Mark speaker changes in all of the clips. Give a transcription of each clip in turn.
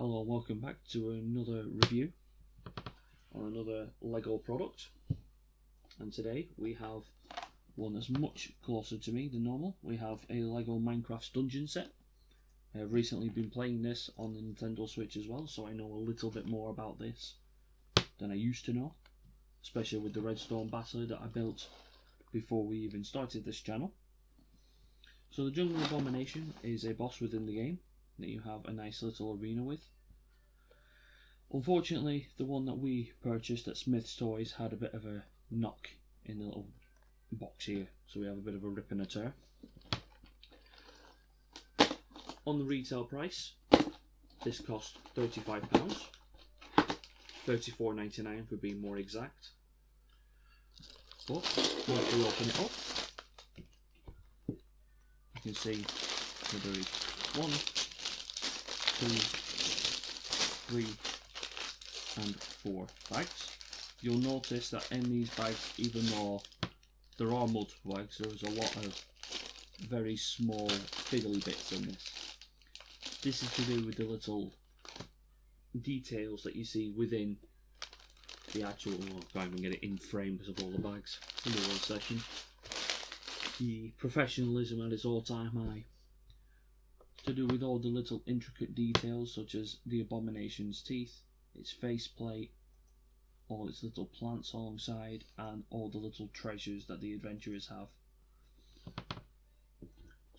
Speaker 1: Hello and welcome back to another review on another LEGO product, and today we have one that's much closer to me than normal. We have a LEGO Minecraft dungeon set. I've recently been playing this on the Nintendo Switch as well, so I know a little bit more about this than I used to know, especially with the redstone battery that I built before we even started this channel. So the General Abomination is a boss within the game that you have a nice little arena with. Unfortunately, the one that we purchased at Smith's Toys had a bit of a knock in the little box here, so we have a bit of a rip and a tear. On the retail price, this cost £35, $34.99 for being more exact. But once we open it up, you can see that there is 1, 2, 3 and 4 bags. You'll notice that in these bags, even though there are multiple bags, there's a lot of very small fiddly bits in this. This is to do with the little details that you see within the actual, I can't even get it in frame because of all the bags in the one session. The professionalism at its all-time high, to do with all the little intricate details such as the Abomination's teeth, its faceplate, all its little plants alongside, and all the little treasures that the adventurers have.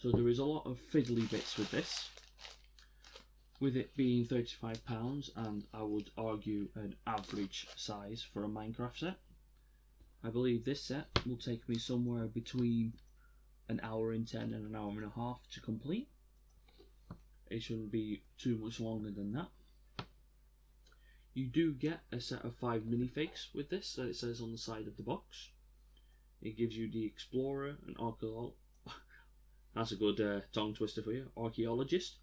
Speaker 1: So there is a lot of fiddly bits with this, with it being £35 and I would argue an average size for a Minecraft set. I believe this set will take me somewhere between an hour and 10 and an hour and a half to complete. It shouldn't be too much longer than that. You do get a set of 5 minifigs with this, that it says on the side of the box. It gives you the Explorer, an archaeologist, that's a good tongue twister for you, archaeologist,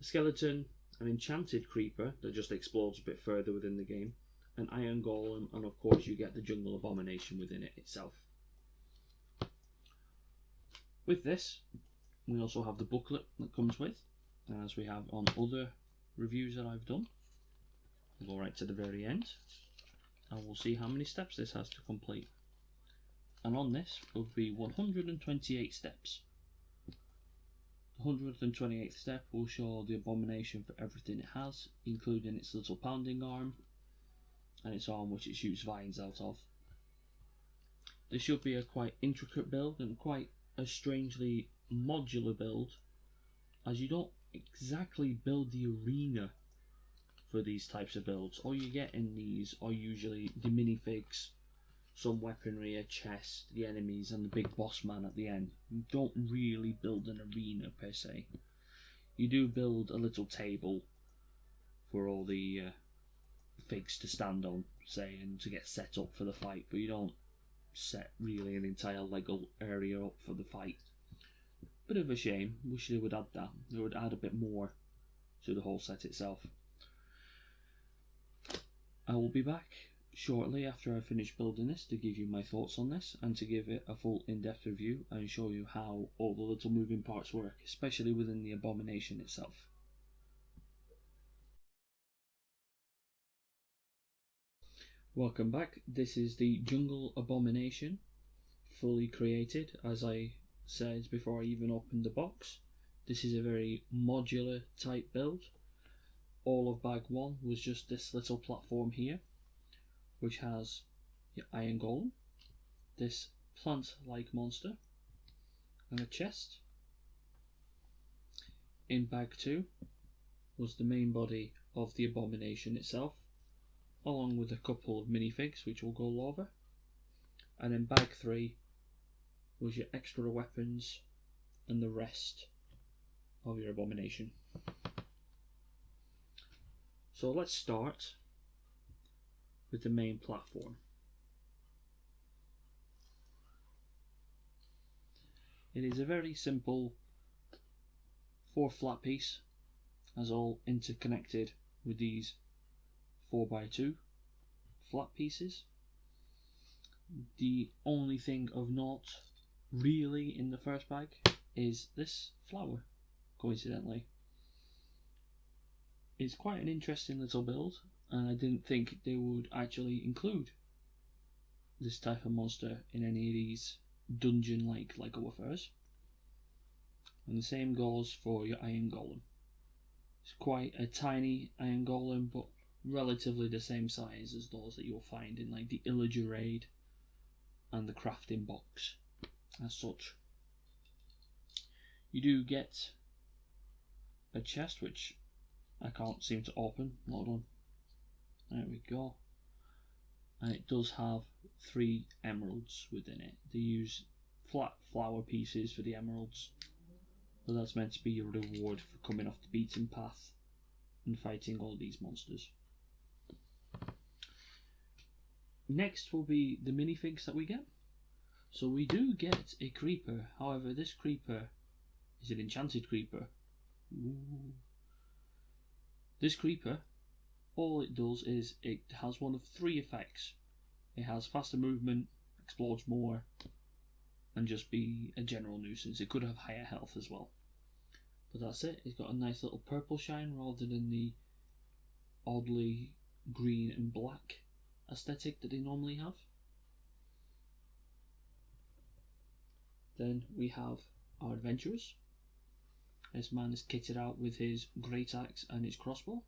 Speaker 1: a skeleton, an enchanted creeper that just explodes a bit further within the game, an iron golem, and of course you get the Jungle Abomination within it itself. With this, we also have the booklet that comes with, as we have on other reviews that I've done. We'll go right to the very end and we'll see how many steps this has to complete. And on this will be 128 steps. The 128th step will show the Abomination for everything it has, including its little pounding arm and its arm which it shoots vines out of. This should be a quite intricate build and quite a strangely modular build, as you don't exactly build the arena for these types of builds. All you get in these are usually the minifigs, some weaponry, a chest, the enemies and the big boss man at the end. You don't really build an arena per se. You do build a little table for all the figs to stand on, say, and to get set up for the fight, but you don't set really an entire LEGO area up for the fight. Bit of a shame. Wish they would add that. They would add a bit more to the whole set itself. I will be back shortly after I finish building this to give you my thoughts on this and to give it a full in-depth review and show you how all the little moving parts work, especially within the Abomination itself. Welcome back. This is the Jungle Abomination, fully created, as I said before I even opened the box. This is a very modular type build. All of bag 1 was just this little platform here, which has your iron golem, this plant-like monster, and a chest. In bag 2 was the main body of the Abomination itself, along with a couple of minifigs which we'll go over. And in bag 3 was your extra weapons and the rest of your Abomination. So let's start with the main platform. It is a very simple 4 flat piece, as all interconnected with these 4x2 flat pieces. The only thing of note really in the first bag is this flower, coincidentally. It's quite an interesting little build, and I didn't think they would actually include this type of monster in any of these dungeon-like LEGO affairs. And the same goes for your Iron Golem. It's quite a tiny Iron Golem, but relatively the same size as those that you'll find in like the Illager raid and the crafting box as such. You do get a chest which I can't seem to open. Hold on. There we go. And it does have 3 emeralds within it. They use flat flower pieces for the emeralds, but that's meant to be your reward for coming off the beaten path and fighting all these monsters. Next will be the minifigs that we get. So we do get a creeper. However, this creeper is an enchanted creeper. Ooh. This creeper, all it does is it has one of 3 effects. It has faster movement, explodes more, and just be a general nuisance. It could have higher health as well. But that's it. It's got a nice little purple shine rather than the oddly green and black aesthetic that they normally have. Then we have our adventurers. This man is kitted out with his great axe and his crossbow,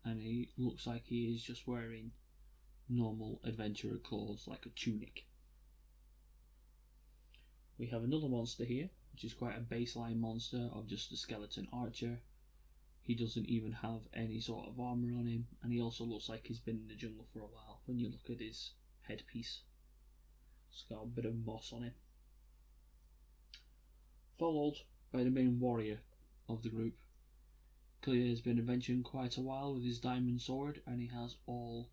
Speaker 1: and he looks like he is just wearing normal adventurer clothes like a tunic. We have another monster here, which is quite a baseline monster of just a skeleton archer. He doesn't even have any sort of armour on him, and he also looks like he's been in the jungle for a while when you look at his headpiece. It's got a bit of moss on him. Followed by the main warrior of the group. Clearly has been adventuring quite a while with his diamond sword, and he has all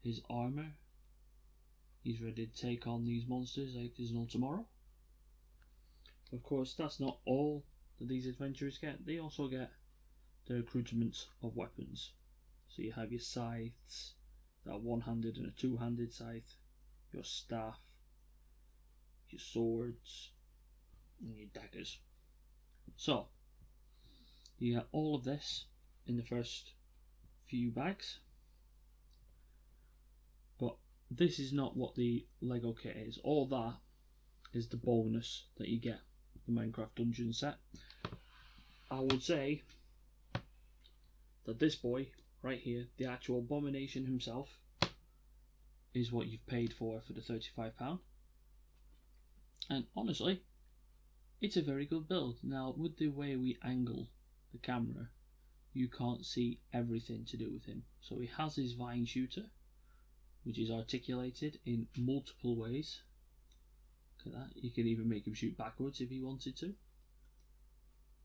Speaker 1: his armour. He's ready to take on these monsters like there's no tomorrow. Of course, that's not all that these adventurers get. They also get the accoutrements of weapons. So you have your scythes, that one-handed and a two-handed scythe, your staff, your swords, and your daggers. So you get all of this in the first few bags, but this is not what the Lego kit is. All that is the bonus that you get with the Minecraft Dungeon set. I would say that this boy right here, the actual Abomination himself, is what you've paid for the £35. And honestly, it's a very good build. Now, with the way we angle the camera, you can't see everything to do with him. So he has his vine shooter, which is articulated in multiple ways. Look at that. You can even make him shoot backwards if he wanted to.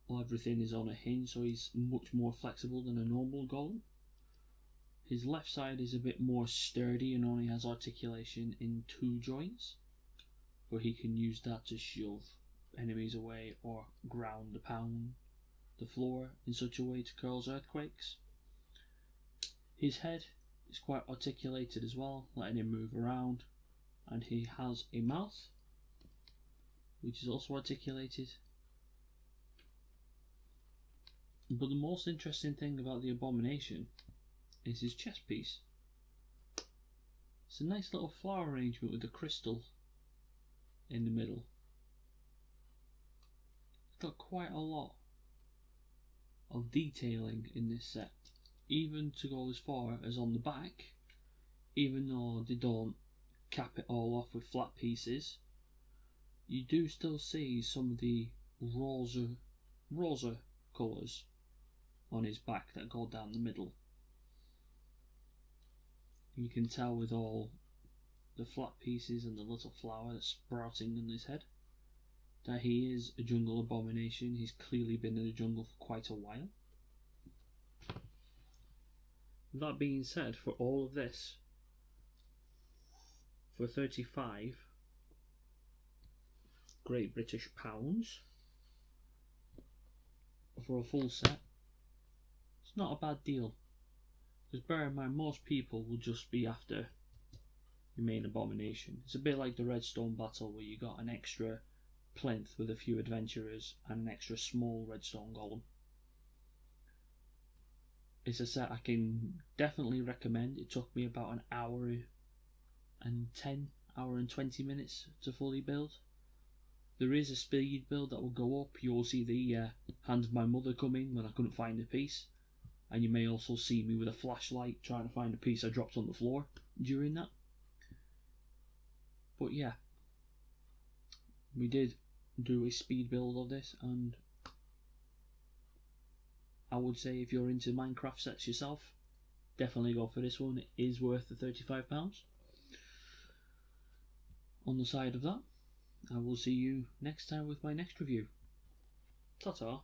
Speaker 1: Well, everything is on a hinge, so he's much more flexible than a normal golem. His left side is a bit more sturdy and only has articulation in 2 joints, where he can use that to shove enemies away or ground pound the floor in such a way to cause earthquakes. His head is quite articulated as well, letting him move around, and he has a mouth which is also articulated. But the most interesting thing about the Abomination is his chest piece. It's a nice little flower arrangement with a crystal in the middle. It's got quite a lot of detailing in this set, even to go as far as on the back. Even though they don't cap it all off with flat pieces, you do still see some of the rosa colours on his back that go down the middle. You can tell with all the flat pieces and the little flower that's sprouting on his head that he is a jungle abomination. He's clearly been in the jungle for quite a while. That being said, for all of this, for 35 Great British pounds for a full set, it's not a bad deal. Because bear in mind, most people will just be after your main abomination. It's a bit like the Redstone battle where you got an extra plinth with a few adventurers and an extra small redstone golem. it's a set I can definitely recommend. It took me about an hour and 20 minutes to fully build. There is a speed build that will go up. You will see the hand of my mother coming when I couldn't find a piece, and you may also see me with a flashlight trying to find a piece I dropped on the floor during that. But yeah, we did do a speed build of this, and I would say if you're into Minecraft sets yourself, definitely go for this one. It is worth the £35. On the side of that, I will see you next time with my next review. Ta-ta.